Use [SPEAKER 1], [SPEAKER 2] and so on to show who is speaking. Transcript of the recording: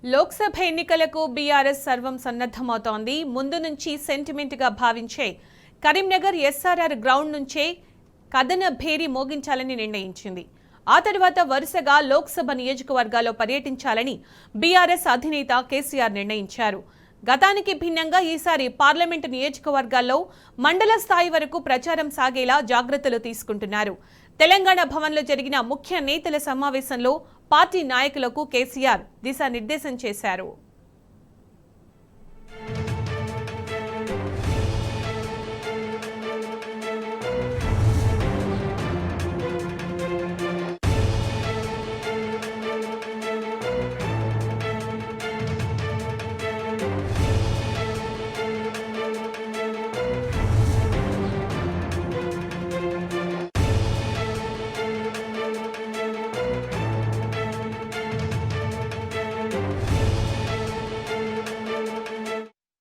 [SPEAKER 1] లోక్సభ ఎన్నికలకు బీఆర్ఎస్ సర్వం సన్నద్ధమవుతోంది. ముందు నుంచి సెంటిమెంట్ గా భావించే కరీంనగర్ ఎస్ఆర్ఆర్ గ్రౌండ్ నుంచే కథన భేరీ మోగించాలని నిర్ణయించింది. ఆ తర్వాత వరుసగా లోక్సభ నియోజకవర్గాల్లో పర్యటించాలని బీఆర్ఎస్ అధినేత కేసీఆర్ నిర్ణయించారు. గతానికి భిన్నంగా ఈసారి పార్లమెంటు నియోజకవర్గాల్లో మండల స్థాయి వరకు ప్రచారం సాగేలా జాగ్రత్తలు తీసుకుంటున్నారు. తెలంగాణ భవన్లో జరిగిన ముఖ్య నేతల సమావేశంలో పార్టీ నాయకులకు కేసీఆర్ దిశానిర్దేశం చేశారు.